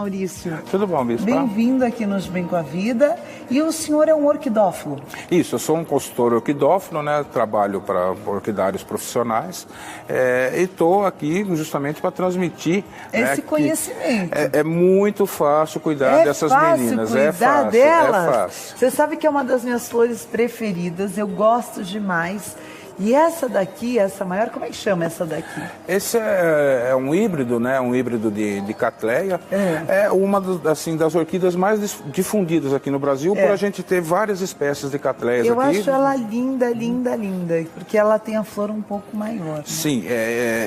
Maurício? Tudo bom, Bispo? Bem-vindo aqui nos Bem com a Vida. E o senhor é um orquidófilo? Isso, eu sou um consultor orquidófilo, né? Trabalho para orquidários profissionais e estou aqui justamente para transmitir esse conhecimento. É muito fácil cuidar dessas meninas. Cuidar delas. É fácil. Você sabe que é uma das minhas flores preferidas, eu gosto demais. E essa daqui, essa maior, como é que chama essa daqui? Esse é um híbrido, né? Um híbrido de Cattleya. É uma das orquídeas mais difundidas aqui no Brasil, por a gente ter várias espécies de Cattleyas aqui. Eu acho ela linda, linda, linda, porque ela tem a flor um pouco maior. Né? Sim,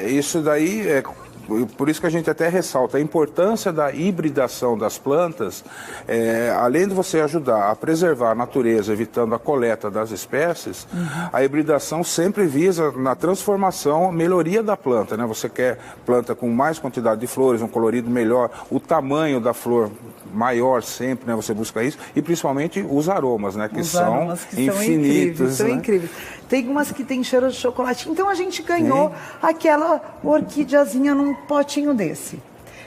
isso daí por isso que a gente até ressalta a importância da hibridação das plantas, além de você ajudar a preservar a natureza, evitando a coleta das espécies, a hibridação sempre visa na transformação, melhoria da planta, né? Você quer planta com mais quantidade de flores, um colorido melhor, o tamanho da flor maior sempre, né? Você busca isso, e principalmente os aromas, né? Que são infinitos. São incríveis. Tem umas que tem cheiro de chocolate. Então a gente ganhou aquela orquídeazinha num potinho desse.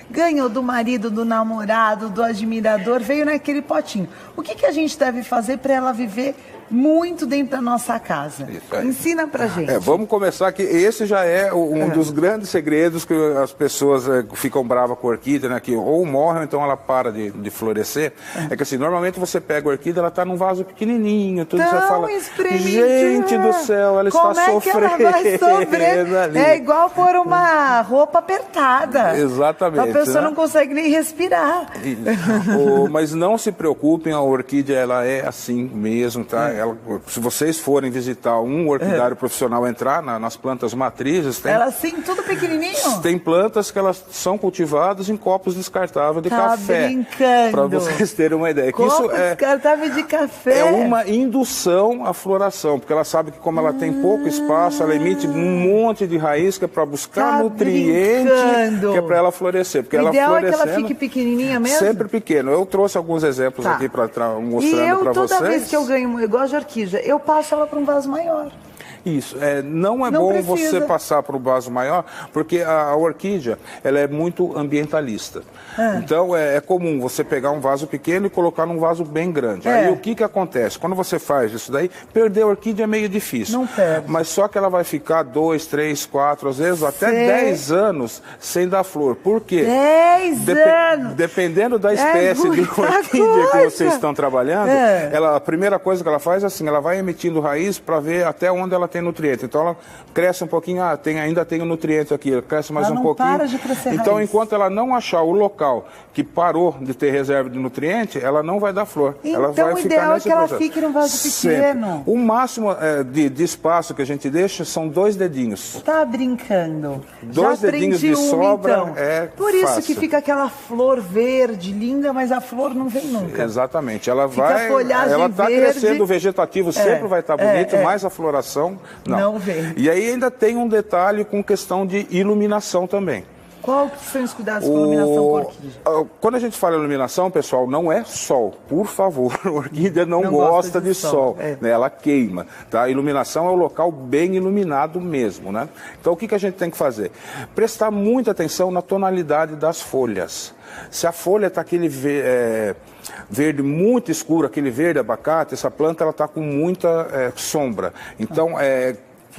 Ganhou do marido, do namorado, do admirador, veio naquele potinho. O que a gente deve fazer para ela viver muito dentro da nossa casa? Ensina pra gente. Vamos começar que esse já é um dos grandes segredos que as pessoas ficam bravas com a orquídea, né? Que ou morre ou então ela para de florescer. É que assim, normalmente você pega a orquídea, ela tá num vaso pequenininho, tudo você fala, gente do céu, ela está sofrendo. Como é que ela vai sofrer? É igual pôr uma roupa apertada. Exatamente. A pessoa não consegue nem respirar. Mas não se preocupem, a orquídea ela é assim mesmo, tá? Se vocês forem visitar um orquidário profissional, entrar nas plantas matrizes, tem... Elas sim, tudo pequenininho? Tem plantas que elas são cultivadas em copos descartáveis de café. Brincando. Para vocês terem uma ideia. Copo descartável de café. É uma indução à floração, porque ela sabe que como ela tem pouco espaço, ela emite um monte de raiz que é para buscar nutriente, que é para ela florescer. Porque o ideal é que ela fique pequenininha mesmo? Sempre pequeno. Eu trouxe alguns exemplos aqui para mostrando para vocês. E toda vez que eu ganho, eu gosto de orquídea, eu passo ela para um vaso maior. Isso, não é bom você passar para o vaso maior, porque a orquídea ela é muito ambientalista. Então é comum você pegar um vaso pequeno e colocar num vaso bem grande. Aí o que acontece? Quando você faz isso daí, perder a orquídea é meio difícil. Não perde. Mas só que ela vai ficar 2, 3, 4, às vezes até 10 anos sem dar flor. Por quê? 10 anos! Dependendo da espécie de orquídea que vocês estão trabalhando, a primeira coisa que ela faz é assim, ela vai emitindo raiz para ver até onde ela tem nutriente. Então ela cresce um pouquinho, ainda tem o nutriente aqui, ela cresce mais um pouquinho. Para de crescer então, raiz. Enquanto ela não achar o local que parou de ter reserva de nutriente, ela não vai dar flor. Então ela vai o ficar ideal é que ela processo. fique num vaso pequeno. Sempre. O máximo de espaço que a gente deixa são 2 dedinhos. Tá brincando. 2 dedinhos de sobra então. Por isso fácil. que fica aquela flor verde, linda, mas a flor não vem nunca. Exatamente. Ela está crescendo, o vegetativo sempre vai estar bonito, mas a floração não vem. E aí ainda tem um detalhe com questão de iluminação também. Qual que são os cuidados com a iluminação com a orquídea? Quando a gente fala iluminação, pessoal, não é sol, por favor. A orquídea não gosta de sol, né? Ela queima, tá? A iluminação é o local bem iluminado mesmo, né? Então o que a gente tem que fazer? Prestar muita atenção na tonalidade das folhas. Se a folha está aquele verde muito escuro, aquele verde abacate, essa planta ela está com muita sombra. Então,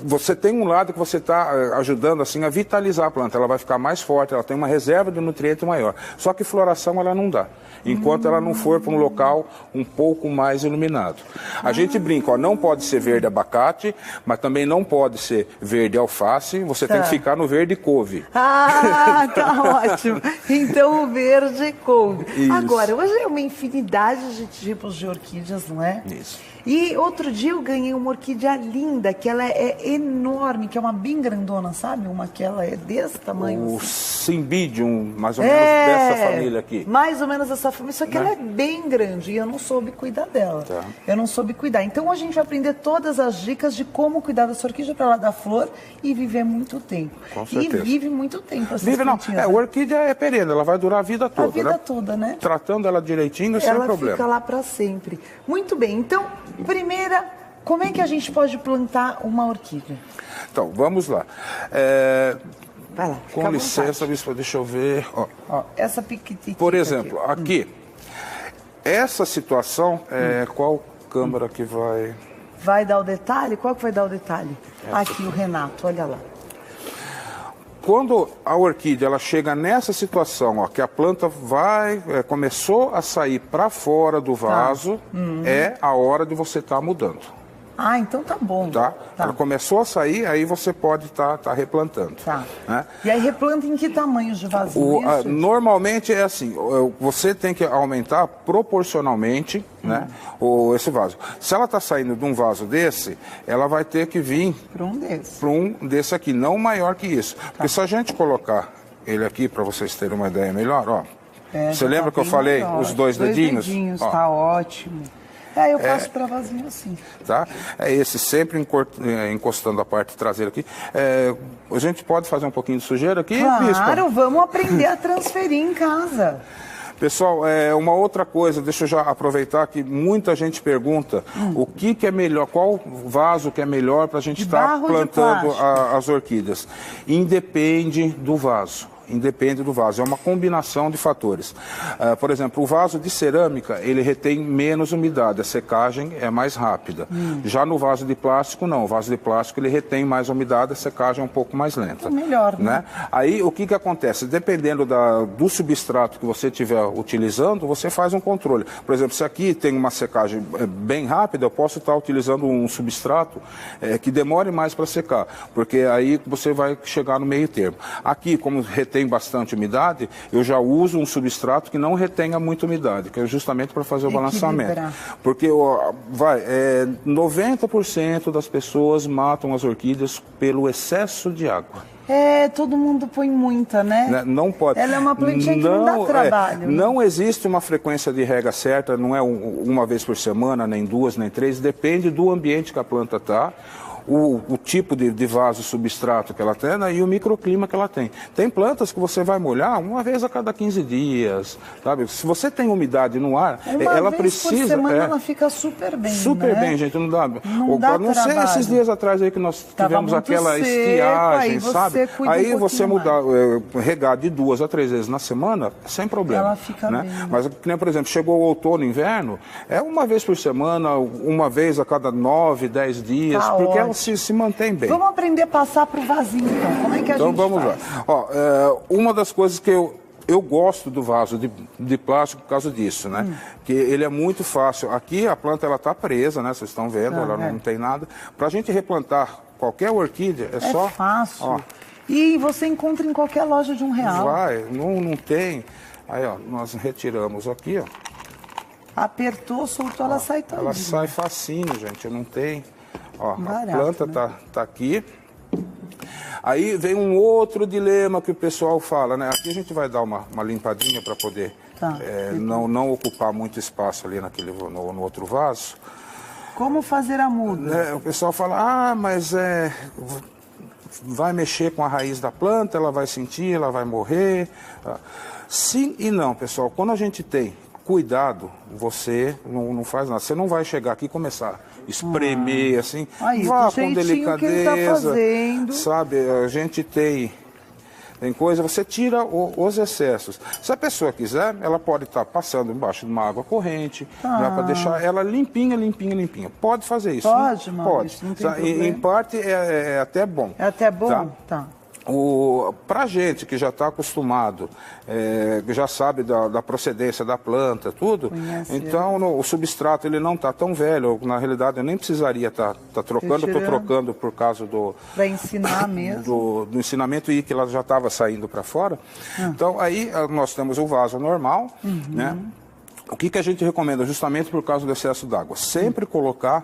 você tem um lado que você está ajudando assim a vitalizar a planta, ela vai ficar mais forte, ela tem uma reserva de nutriente maior. Só que floração ela não dá, enquanto ela não for para um local um pouco mais iluminado. A gente brinca, não pode ser verde abacate, mas também não pode ser verde alface, você tem que ficar no verde couve. Ah, tá ótimo. Então o verde couve. Isso. Agora, hoje é uma infinidade de tipos de orquídeas, não é? Isso. E outro dia eu ganhei uma orquídea linda, que ela é enorme, que é uma bem grandona, sabe? Uma que ela é desse tamanho. O Cymbidium, mais ou menos dessa família aqui. Mais ou menos dessa família, só que ela é bem grande e eu não soube cuidar dela. Eu não soube cuidar. Então a gente vai aprender todas as dicas de como cuidar dessa orquídea para ela dar flor e viver muito tempo. Com certeza. E vive muito tempo essas Vive não. plantinhas, A orquídea é perene, ela vai durar a vida toda. A vida toda, né? Tratando ela direitinho, sem problema. Ela fica lá para sempre. Muito bem, então, primeira, como é que a gente pode plantar uma orquídea? Então, vamos lá. Vai lá. Com licença, bispo, deixa eu ver. Ó, essa piquitita. Por exemplo, aqui, essa situação, qual câmera que vai... Vai dar o detalhe? Qual que vai dar o detalhe? Aqui, o Renato, olha lá. Quando a orquídea ela chega nessa situação, ó, que a planta começou a sair para fora do vaso, é a hora de você estar mudando. Ah, então tá bom. Tá? Ela começou a sair, aí você pode estar replantando. Tá. Né? E aí replanta em que tamanhos de vasinho? Normalmente é assim, você tem que aumentar proporcionalmente, né, esse vaso. Se ela está saindo de um vaso desse, ela vai ter que vir para um desse. Para um desse aqui, não maior que isso. Porque se a gente colocar ele aqui, para vocês terem uma ideia melhor, ó. Você lembra que eu falei os dois dedinhos? Ó. Tá ótimo. Eu passo para vasinho assim. Tá? É esse, sempre encostando a parte traseira aqui. A gente pode fazer um pouquinho de sujeira aqui, Claro, vamos aprender a transferir em casa. Pessoal, uma outra coisa, deixa eu já aproveitar que muita gente pergunta o que é melhor, qual vaso que é melhor para a gente estar plantando as orquídeas. Independe do vaso. Independe do vaso, é uma combinação de fatores. Por exemplo, o vaso de cerâmica, ele retém menos umidade, a secagem é mais rápida. Já no vaso de plástico, não. O vaso de plástico, ele retém mais umidade, a secagem é um pouco mais lenta. É melhor, né? Aí, o que acontece? Dependendo do substrato que você estiver utilizando, você faz um controle. Por exemplo, se aqui tem uma secagem bem rápida, eu posso estar utilizando um substrato que demore mais para secar, porque aí você vai chegar no meio termo. Aqui, como retém bastante umidade, eu já uso um substrato que não retenha muita umidade, que é justamente para fazer o balanceamento. Porque 90% das pessoas matam as orquídeas pelo excesso de água. Todo mundo põe muita, né? Não pode. Ela é uma plantinha que não dá trabalho. Não existe uma frequência de rega certa, não é uma vez por semana, nem duas, nem três, depende do ambiente que a planta está. O tipo de vaso substrato que ela tem, né, e o microclima que ela tem. Tem plantas que você vai molhar uma vez a cada 15 dias, sabe? Se você tem umidade no ar, ela precisa... Uma vez por semana ela fica super bem, Super bem, gente, não dá... Não sei esses dias atrás aí que nós tivemos aquela estiagem, sabe? Aí você mudar, regar de 2 a 3 vezes na semana, sem problema. Ela fica bem. Mas, por exemplo, chegou o outono e inverno, uma vez por semana, uma vez a cada 9, 10 dias, porque ela se mantém bem. Vamos aprender a passar para o vasinho, então. Como é que a gente vamos faz? Lá. Uma das coisas que eu gosto do vaso de plástico por causa disso, né? Que ele é muito fácil. Aqui a planta ela está presa, né? Vocês estão vendo, ela não tem nada. Para a gente replantar qualquer orquídea, é só... fácil. E você encontra em qualquer loja de R$1. Não tem. Aí, nós retiramos aqui, ó. Apertou, soltou, ela sai todinha. Ela sai facinho, gente, não tem... Barato, a planta tá aqui. Aí vem um outro dilema que o pessoal fala, né? Aqui a gente vai dar uma limpadinha para poder não ocupar muito espaço ali no outro vaso. Como fazer a muda? O pessoal fala, mas vai mexer com a raiz da planta, ela vai sentir, ela vai morrer. Sim e não, pessoal. Quando a gente tem cuidado, você não faz nada. Você não vai chegar aqui e começar a espremer, assim. Vá com delicadeza, que ele tá fazendo. Sabe? A gente tem coisa, você tira os excessos. Se a pessoa quiser, ela pode estar passando embaixo de uma água corrente, né, para deixar ela limpinha. Pode fazer isso. Pode, Pode. Não tem problema. Em parte é até bom. É até bom? Tá. Para gente que já está acostumado, que já sabe da procedência da planta, tudo, então o substrato ele não está tão velho. Na realidade, eu nem precisaria estar trocando, estou trocando por causa para ensinar mesmo. Do ensinamento e que ela já estava saindo para fora. Então, aí nós temos o vaso normal, né? O que a gente recomenda, justamente por causa do excesso d'água? Sempre colocar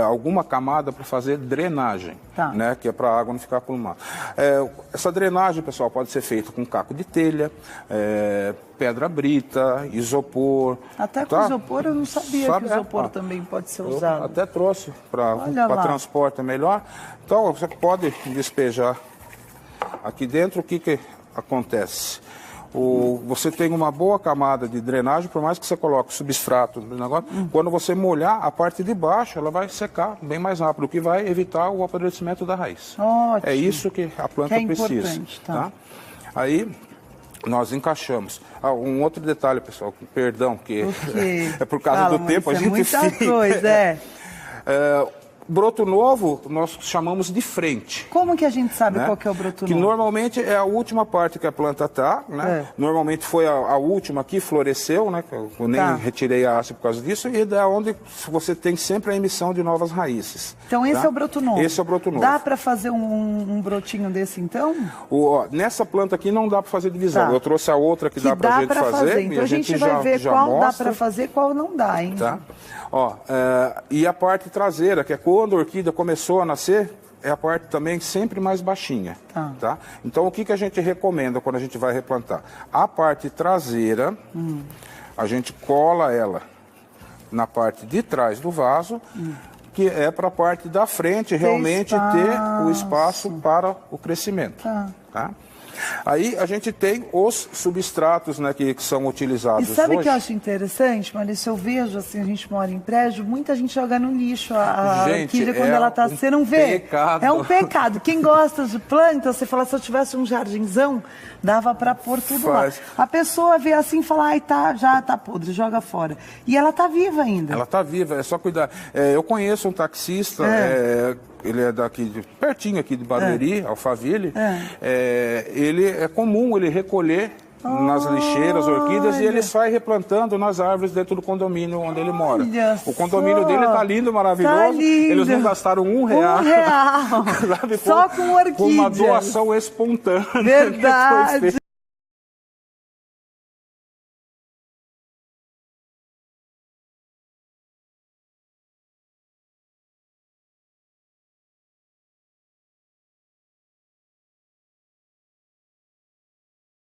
alguma camada para fazer drenagem, né? Que é para a água não ficar acumulada. Essa drenagem, pessoal, pode ser feita com caco de telha, pedra brita, isopor. Até com isopor eu não sabia que o isopor também pode ser usado. Eu até trouxe para transporte melhor. Então, você pode despejar aqui dentro. O que acontece? Você tem uma boa camada de drenagem, por mais que você coloque o substrato no negócio, quando você molhar, a parte de baixo ela vai secar bem mais rápido, o que vai evitar o apodrecimento da raiz. Ótimo. É isso que a planta precisa. Tá? Aí nós encaixamos. Um outro detalhe, pessoal, perdão, que é por causa do tempo, a gente muita coisa, broto novo, nós chamamos de frente. Como que a gente sabe qual que é o broto novo? Que normalmente é a última parte que a planta está, né? Normalmente foi a última que floresceu, né? Eu nem retirei a haste por causa disso, e é onde você tem sempre a emissão de novas raízes. Então esse é o broto novo? Esse é o broto novo. Dá para fazer um brotinho desse então? Nessa planta aqui não dá para fazer divisão. Eu trouxe a outra que dá para a gente fazer. Então a gente vai ver qual dá para fazer e qual não dá, hein? Tá? E a parte traseira, que é quando a orquídea começou a nascer, é a parte também sempre mais baixinha. Tá? Então o que a gente recomenda quando a gente vai replantar? A parte traseira, a gente cola ela na parte de trás do vaso, que é para a parte da frente realmente ter o espaço para o crescimento. Tá? Aí a gente tem os substratos, né, que são utilizados hoje. E sabe o que eu acho interessante, Maurício? Eu vejo, assim, a gente mora em prédio, muita gente joga no lixo a orquídea quando ela está... Você não vê? Pecado. É um pecado. Quem gosta de planta, você fala, se eu tivesse um jardinzão, dava para pôr tudo lá. A pessoa vê assim e fala, ai, já tá podre, joga fora. E ela tá viva ainda. Ela tá viva, é só cuidar. Eu conheço um taxista, ele é daqui, pertinho aqui de Barueri, Alphaville. Ele é comum ele recolher nas lixeiras, orquídeas, e ele sai replantando nas árvores dentro do condomínio onde ele mora. O condomínio dele tá lindo, maravilhoso. Tá lindo. Eles não gastaram R$1. Só com orquídeas. Com uma doação espontânea. Verdade.